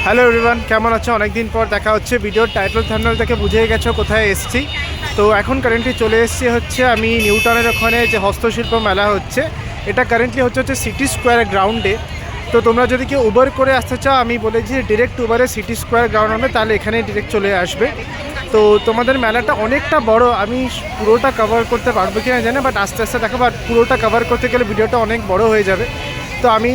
Hello everyone, কেমন আছো? অনেকদিন পর দেখা হচ্ছে। ভিডিওর টাইটেল থাম্বনেল থেকে বুঝেই গেছো কোথায় এসেছি। তো এখন কারেন্টলি চলে এসেছি হচ্ছে আমি নিউটাউনের ওখানে যে হস্তশিল্প মেলা হচ্ছে, এটা কারেন্টলি হচ্ছে সিটি স্কোয়ার গ্রাউন্ডে। তো তোমরা যদি কেউ উবার করে আসতে চাও, আমি বলেছি ডিরেক্ট উবারে সিটি স্কোয়ার গ্রাউন্ড হবে, তাহলে এখানে ডিরেক্ট চলে আসবে। তো তোমাদের মেলাটা অনেকটা বড়, আমি পুরোটা কভার করতে পারবো কি না জানি, বাট আস্তে আস্তে দেখো। বাট পুরোটা কভার করতে গেলে ভিডিওটা অনেক বড় হয়ে যাবে। তো আমি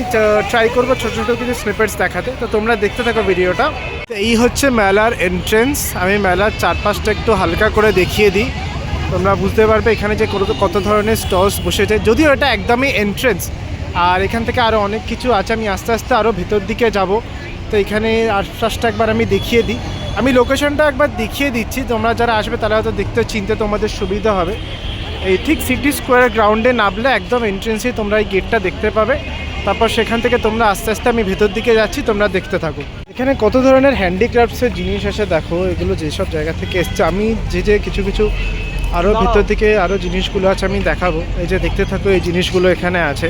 ট্রাই করবো ছোটো ছোটো কিছু স্নিপেটস দেখাতে। তো তোমরা দেখতে থাকো ভিডিওটা। তো এই হচ্ছে মেলার এন্ট্রেন্স। আমি মেলার চারপাশটা একটু হালকা করে দেখিয়ে দিই, তোমরা বুঝতে পারবে এখানে যে কত ধরনের স্টলস বসেছে। যদিও এটা একদমই এন্ট্রেন্স, আর এখান থেকে আরও অনেক কিছু আছে। আমি আস্তে আস্তে আরও ভেতর দিকে যাব। তো এখানে আশপাশটা একবার আমি দেখিয়ে দিই। আমি লোকেশনটা একবার দেখিয়ে দিচ্ছি, তোমরা যারা আসবে তারা হয়তো দেখতে চিনতে তোমাদের সুবিধা হবে। এই ঠিক সিটি স্কোয়ার গ্রাউন্ডে নামলে একদম এন্ট্রেন্সেই তোমরা এই গেটটা দেখতে পাবে। তারপর সেখান থেকে তোমরা আস্তে আস্তে আমি ভেতর দিকে যাচ্ছি, তোমরা দেখতে থাকো। এখানে কত ধরনের হ্যান্ডিক্রাফটসের জিনিস আসে দেখো, এগুলো যেসব জায়গা থেকে এসছে। আমি যে কিছু আরও ভিতর দিকে আরও জিনিসগুলো আছে আমি দেখাবো। এই যে দেখতে থাকো, এই জিনিসগুলো এখানে আছে।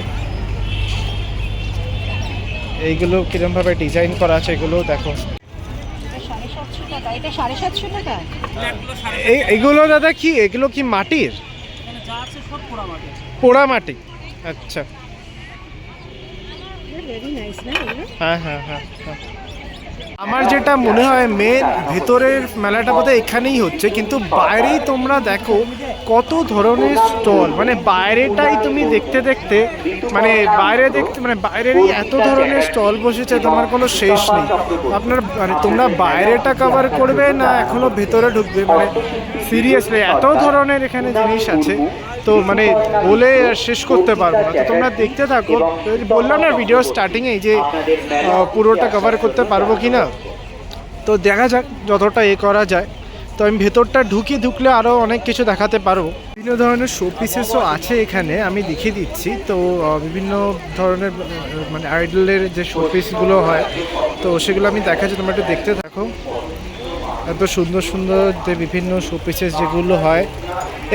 এইগুলো কিরমভাবে ডিজাইন করা আছে এগুলো দেখো। এইগুলো দাদা কি, এগুলো কি মাটির? পোড়া মাটি, আচ্ছা। হ্যাঁ হ্যাঁ হ্যাঁ হ্যাঁ। আমার যেটা মনে হয় মেন ভেতরের মেলাটা বোধহয় এখানেই হচ্ছে, কিন্তু বাইরেই তোমরা দেখো কত ধরনের স্টল। মানে বাইরেটাই তুমি দেখতে দেখতে মানে বাইরেরই এত ধরনের স্টল বসেছে, তোমার কোনো শেষ নেই। আপনার মানে তোমরা বাইরেটা কভার করবে না এখনো ভেতরে ঢুকবে, মানে সিরিয়াসলি এত ধরনের এখানে জিনিস আছে। তো মানে বলে শেষ করতে পারবো না। তো তোমরা দেখতে থাকো। বললাম না ভিডিও স্টার্টিংয়েই যে পুরোটা কভার করতে পারবো কি না, তো দেখা যাক যতটা করা যায়। তো আমি ভেতরটা ঢুকলে আরও অনেক কিছু দেখাতে পারবো। বিভিন্ন ধরনের শো পিসেসও আছে এখানে, আমি দেখিয়ে দিচ্ছি। তো বিভিন্ন ধরনের মানে আইডলের যে শো পিসগুলো হয়, তো সেগুলো আমি দেখাচ্ছি, তোমরা একটু দেখতে থাকো। এত সুন্দর সুন্দর যে বিভিন্ন শো পিসেস যেগুলো হয়,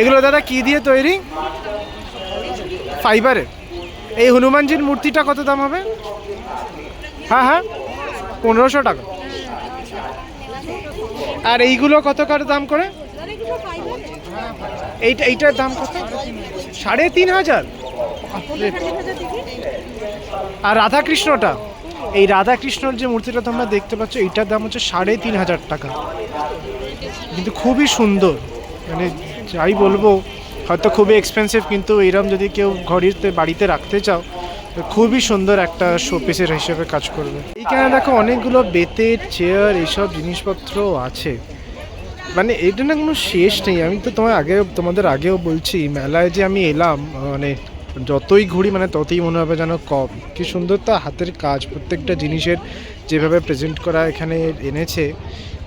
এগুলো দাদা কি দিয়ে তৈরি? ফাইবারের। এই হনুমানজির মূর্তিটা কত দাম হবে? হ্যাঁ হ্যাঁ, 1500 টাকা। আর এইগুলো কত করে দাম করে? এইটার দাম কত? 3500। আর রাধাকৃষ্ণটা, এই রাধাকৃষ্ণর যে মূর্তিটা তোমরা দেখতে পাচ্ছ, এইটার দাম হচ্ছে 3500 টাকা। কিন্তু খুবই সুন্দর, মানে যাই বলবো, হয়তো খুবই এক্সপেন্সিভ, কিন্তু এরম যদি কেউ বাড়িতে রাখতে চাও, খুবই সুন্দর একটা শোপিসের হিসেবে কাজ করবে। এইখানে দেখো অনেকগুলো বেতের চেয়ার, এইসব জিনিসপত্র আছে। মানে এটা না কোনো শেষ নেই। আমি তো তোমাদের আগেও বলছি, মেলায় যে আমি এলাম, মানে যতই ঘুরি মানে ততই মনে হবে যেন কম। কি সুন্দর তা হাতের কাজ, প্রত্যেকটা জিনিসের যেভাবে প্রেজেন্ট করা এখানে এনেছে,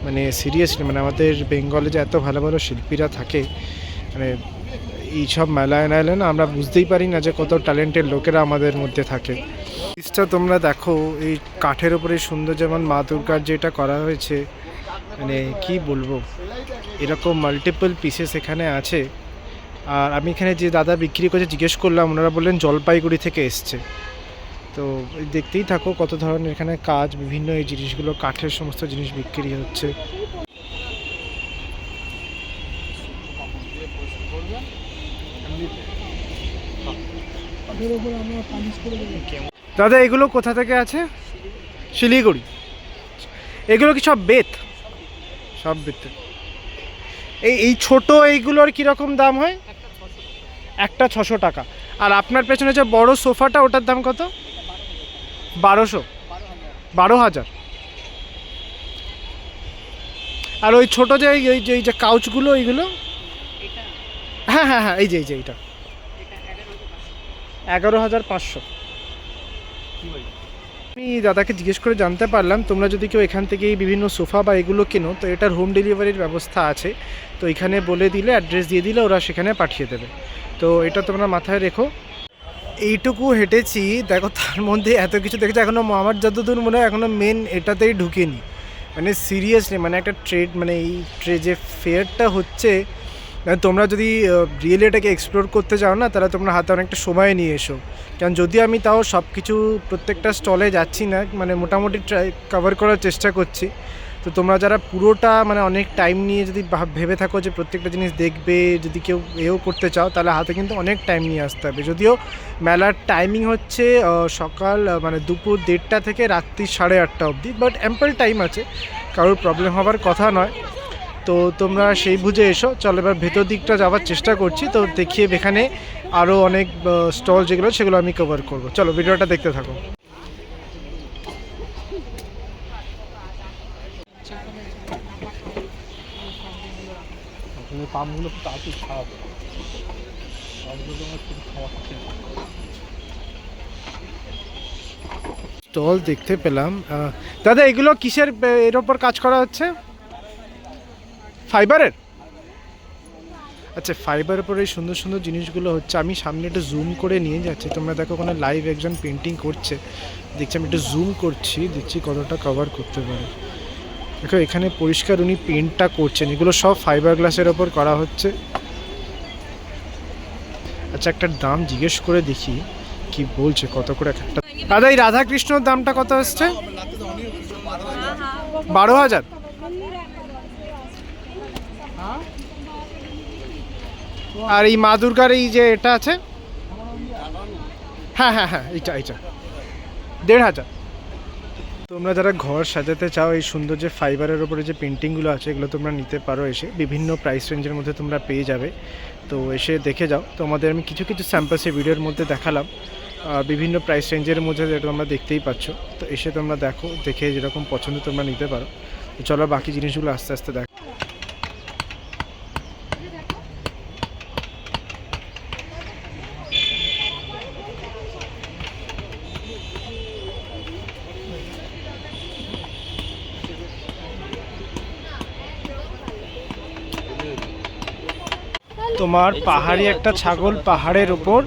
মানে সিরিয়াসলি মানে আমাদের বেঙ্গলে যে এত ভালো ভালো শিল্পীরা থাকে, মানে এইসব মেলায় না এলে না আমরা বুঝতেই পারি না যে কত ট্যালেন্টেড লোকেরা আমাদের মধ্যে থাকে। জিনিসটা তোমরা দেখো, এই কাঠের উপরে সুন্দর, যেমন মা দুর্গার যেটা করা হয়েছে, মানে কি বলবো, এরকম মাল্টিপল পিসেস এখানে আছে। আর আমি এখানে যে দাদা বিক্রি করছে জিজ্ঞেস করলাম, ওনারা বললেন জলপাইগুড়ি থেকে এসছে। তো দেখতেই থাকো কত ধরনের এখানে কাজ, বিভিন্ন এই জিনিসগুলো কাঠের সমস্ত জিনিস বিক্রি হচ্ছে। দাদা এগুলো কোথা থেকে আছে? শিলিগুড়ি। এগুলো কি সব বেত? সব বেত। এই ছোট এইগুলোর কীরকম দাম হয়? একটা 600 টাকা। আর আপনার পেছনে যে বড় সোফাটা, ওটার দাম কত? 12,000। আর ওই ছোট যে এই যে কাউচগুলো, এইগুলো? হ্যাঁ হ্যাঁ হ্যাঁ, এই যে এইটা 11,500। আমি দাদাকে জিজ্ঞেস করে জানতে পারলাম, তোমরা যদি কেউ এখান থেকে বিভিন্ন সোফা বা এগুলো কেনো, তো এটার হোম ডেলিভারির ব্যবস্থা আছে। তো এখানে বলে দিলে, অ্যাড্রেস দিয়ে দিলে ওরা সেখানে পাঠিয়ে দেবে। তো এটা তোমরা মাথায় রেখো। এইটুকু হেঁটেছি দেখো, তার মধ্যে এত কিছু দেখেছি। এখনও আমার যতদূর মনে হয় এখনও মেন এটাতেই ঢুকেনি। মানে সিরিয়াসলি মানে একটা ট্রেড, মানে এই যে ফেয়ারটা হচ্ছে, তোমরা যদি রিয়েলি এটাকে এক্সপ্লোর করতে চাও না, তাহলে তোমরা হাতে অনেকটা সময় নিয়ে এসো। কারণ যদি আমি তাও সব কিছু প্রত্যেকটা স্টলে যাচ্ছি না, মানে মোটামুটি কভার করার চেষ্টা করছি। তো তোমরা যারা পুরোটা মানে অনেক টাইম নিয়ে যদি ভেবে থাকো যে প্রত্যেকটা জিনিস দেখবে, যদি কেউ এও করতে চাও, তাহলে হাতে কিন্তু অনেক টাইম নিয়ে আসতে হবে। যদিও মেলার টাইমিং হচ্ছে সকাল মানে দুপুর 1:30 থেকে রাত্রি 8:30 অবধি, বাট অ্যাম্পল টাইম আছে, কারোর প্রবলেম হবার কথা নয়। তো তোমরা সেই বুঝে এসো। চলো এবার ভেতর দিকটা যাওয়ার চেষ্টা করছি, তো দেখিয়ে এখানে আরও অনেক স্টল যেগুলো সেগুলো আমি কভার করবো। চলো ভিডিওটা দেখতে থাকো। পামগুলো খুব তাড়াতাড়ি খারাপ পামগুলো আমার খুব খাওয়া হচ্ছে। স্টল দেখতে পেলাম। দাদা এগুলো কিসের এর ওপর কাজ করা হচ্ছে? ফাইবারের? আচ্ছা, ফাইবারের উপরে এই সুন্দর সুন্দর জিনিসগুলো হচ্ছে। আমি সামনে একটু জুম করে নিয়ে যাচ্ছি, তোমরা দেখো ওখানে লাইভ একজন পেন্টিং করছে, দেখছি। আমি একটু জুম করছি, দেখছি কতটা কভার করতে পারে। দেখো এখানে পরিষ্কার উনি পেন্টটা করছেন, এগুলো সব ফাইবার গ্লাসের ওপর করা হচ্ছে। আচ্ছা, একটা দাম জিজ্ঞেস করে দেখি কি বলছে, কত করে একটা। দাদা এই রাধাকৃষ্ণর দামটা কত আসছে? 12,000। আর এই মা দুর্গার এই যে এটা আছে, হ্যাঁ হ্যাঁ হ্যাঁ, এইটা 1,500। তোমরা যারা ঘর সাজাতে চাও, এই সুন্দর যে ফাইবারের ওপরে যে পেন্টিংগুলো আছে, এগুলো তোমরা নিতে পারো এসে। বিভিন্ন প্রাইস রেঞ্জের মধ্যে তোমরা পেয়ে যাবে, তো এসে দেখে যাও। তোমাদের আমি কিছু কিছু স্যাম্পলস এই ভিডিওর মধ্যে দেখালাম, বিভিন্ন প্রাইস রেঞ্জের মধ্যে, যেটা তোমরা দেখতেই পাচ্ছ। তো এসে তোমরা দেখো, দেখে যেরকম পছন্দ তোমরা নিতে পারো। তো চলো বাকি জিনিসগুলো আস্তে আস্তে দেখো। তোমার পাহাড়ি একটা ছাগল পাহাড়ের ওপর,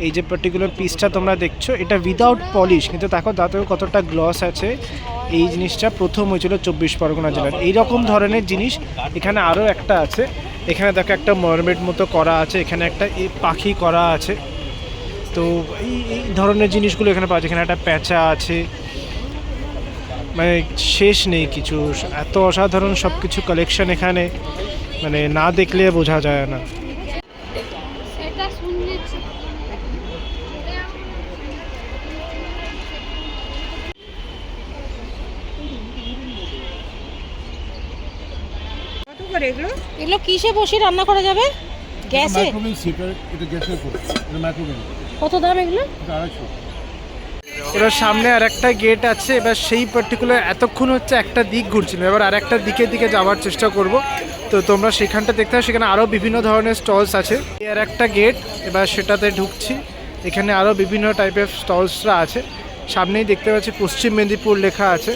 এই যে পার্টিকুলার পিসটা তোমরা দেখছো, এটা উইদাউট পলিশ, কিন্তু দেখো দাঁতেও কতটা গ্লস আছে। এই জিনিসটা প্রথম হয়েছিল 24 পরগনা জেলার। এইরকম ধরনের জিনিস এখানে আরও একটা আছে। এখানে দেখো একটা মরমেড মতো করা আছে, এখানে একটা পাখি করা আছে। তো এই ধরনের জিনিসগুলো এখানে পাওয়া যায়। এখানে একটা প্যাঁচা আছে, মানে শেষ নেই কিছু। এত অসাধারণ সব কিছু কালেকশন এখানে, মানে না দেখলে বোঝা যায় না। এগুলো কিসে বসিয়ে রান্না করা যাবে? গ্যাসে? মাইক্রোওয়েভ হিটার, এটা গ্যাসের উপর, এটা মাইক্রোওয়েভ। কত দাম এগুলো? 250। এবার সামনে আর একটা গেট আছে। এবার সেই পার্টিকুলার এতক্ষণ হচ্ছে একটা দিক ঘুরছিল, এবার আর একটা দিকে যাওয়ার চেষ্টা করব। তো তোমরা সেখানটা দেখতে হবে, সেখানে আরও বিভিন্ন ধরনের স্টলস আছে। আর একটা গেট, এবার সেটাতে ঢুকছি। এখানে আরও বিভিন্ন টাইপের স্টলসরা আছে। সামনেই দেখতে পাচ্ছি পশ্চিম মেদিনীপুর লেখা আছে।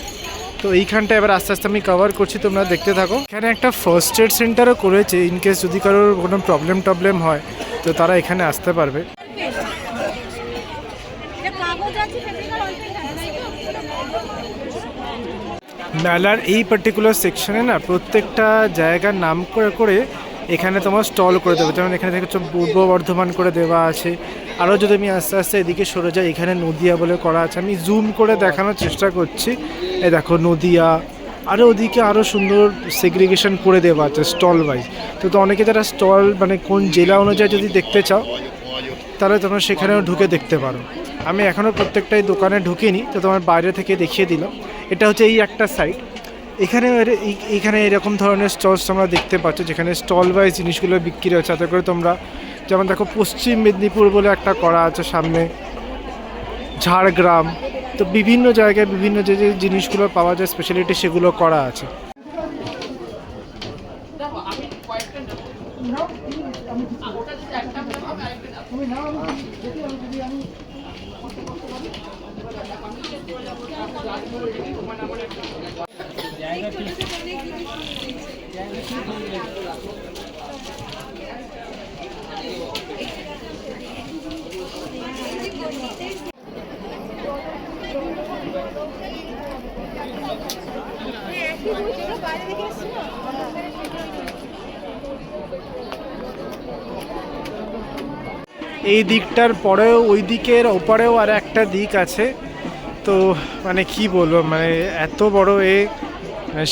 তো এইখানটা এবার আস্তে আস্তে আমি কভার করছি, তোমরা দেখতে থাকো। এখানে একটা ফার্স্ট এড সেন্টারও করেছে, ইনকেস যদি কারোর কোনো প্রবলেম হয়, তো তারা এখানে আসতে পারবে। মেলার এই পার্টিকুলার সেকশনে না প্রত্যেকটা জায়গার নাম করে এখানে তোমার স্টল করে দেবে। যেমন এখানে দেখছো পূর্ব বর্ধমান করে দেওয়া আছে। আরও যদি আমি আস্তে আস্তে এদিকে সরে যাই, এখানে নদিয়া বলে করা আছে। আমি জুম করে দেখানোর চেষ্টা করছি। এই দেখো নদিয়া, আরও ওদিকে আরও সুন্দর সেগ্রিগেশন করে দেওয়া আছে স্টল ওয়াইজ। তো অনেকে যারা স্টল মানে কোন জেলা অনুযায়ী যদি দেখতে চাও, তাহলে তোমরা সেখানেও ঢুকে দেখতে পারো। আমি এখনও প্রত্যেকটাই দোকানে ঢুকিনি, তো তোমার বাইরে থেকে দেখিয়ে দিলাম। এটা হচ্ছে এই একটা সাইড। এখানে এরকম ধরনের স্টলস তোমরা দেখতে পাচ্ছ, যেখানে স্টল ওয়াইজ জিনিসগুলো বিক্রি হচ্ছে। তাতে করে তোমরা যেমন দেখো পশ্চিম মেদিনীপুর বলে একটা করা আছে সামনে, ঝাড়গ্রাম। তো বিভিন্ন জায়গায় বিভিন্ন যে যে জিনিসগুলো পাওয়া যায় স্পেশালিটি, সেগুলো করা আছে। এই দিকটার পরেও ওই দিকের ওপারেও আর একটা দিক আছে। তো মানে কি বলবো, মানে এত বড়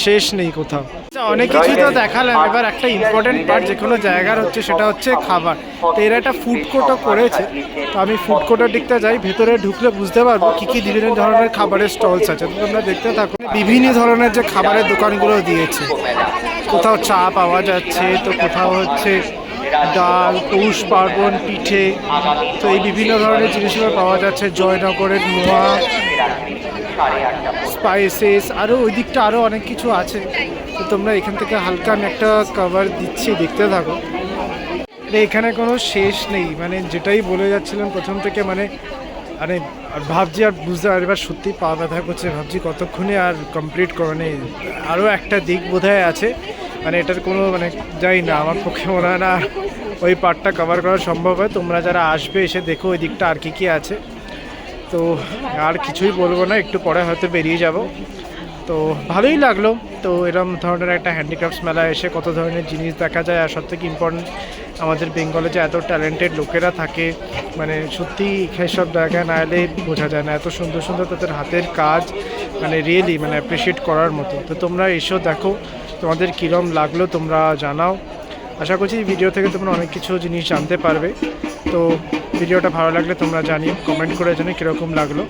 শেষ নেই কোথাও। অনেক কিছুই তো দেখালাম, এবার একটা ইম্পর্টেন্ট পার্ট যে কোনো জায়গার হচ্ছে সেটা হচ্ছে খাবার। তো এরা একটা ফুড কোর্টও করেছে, তো আমি ফুড কোর্টের দিকটা যাই, ভেতরে ঢুকলে বুঝতে পারবো কী কী বিভিন্ন ধরনের খাবারের স্টলস আছে। তো তোমরা দেখতে থাকো, বিভিন্ন ধরনের যে খাবারের দোকানগুলো দিয়েছে। কোথাও চা পাওয়া যাচ্ছে, তো কোথাও হচ্ছে ডাল, পৌষ পার্বণ, পিঠে, তো এই বিভিন্ন ধরনের জিনিসগুলো পাওয়া যাচ্ছে। জয়নগরের নোয়া, স্পাইসেস, আরও ওই দিকটা আরও অনেক কিছু আছে। তো তোমরা এখান থেকে হালকা আমি একটা কভার দিচ্ছি, দেখতে থাকো। এখানে কোনো শেষ নেই, মানে যেটাই বলে যাচ্ছিলাম প্রথম থেকে, মানে আরে আর ভাবছি আর বুঝতে, আর এবার সত্যি পা ব্যথা করছে, ভাবছি কতক্ষণে আর কমপ্লিট করে নেই। আরও একটা দিক বোধহয় আছে, মানে এটার কোনো মানে যাই না, আমার পক্ষে মনে হয় না ওই পার্টটা কভার করা সম্ভব হয়। তোমরা যারা আসবে এসে দেখো ওই দিকটা আর কী কী আছে। তো আর কিছুই বলবো না, একটু পরে হয়তো বেরিয়ে যাব। তো ভালোই লাগলো। তো এরকম ধরনের একটা হ্যান্ডিক্রাফটস মেলা এসে কত ধরনের জিনিস দেখা যায়। আর সবথেকে ইম্পর্টেন্ট, আমাদের বেঙ্গলে যে এত ট্যালেন্টেড লোকেরা থাকে, মানে সত্যি সব জায়গায় না এলে বোঝা যায় না, এত সুন্দর সুন্দর তাদের হাতের কাজ, মানে রিয়েলি মানে অ্যাপ্রিসিয়েট করার মতো। তো তোমরা এসেও দেখো, তোমাদের কীরকম লাগলো তোমরা জানাও। আশা করছি এই ভিডিও থেকে তোমরা অনেক কিছু জিনিস জানতে পারবে। তো ভিডিওটা ভালো লাগলে তোমরা জানিও, কমেন্ট করে জানিও কীরকম লাগলো।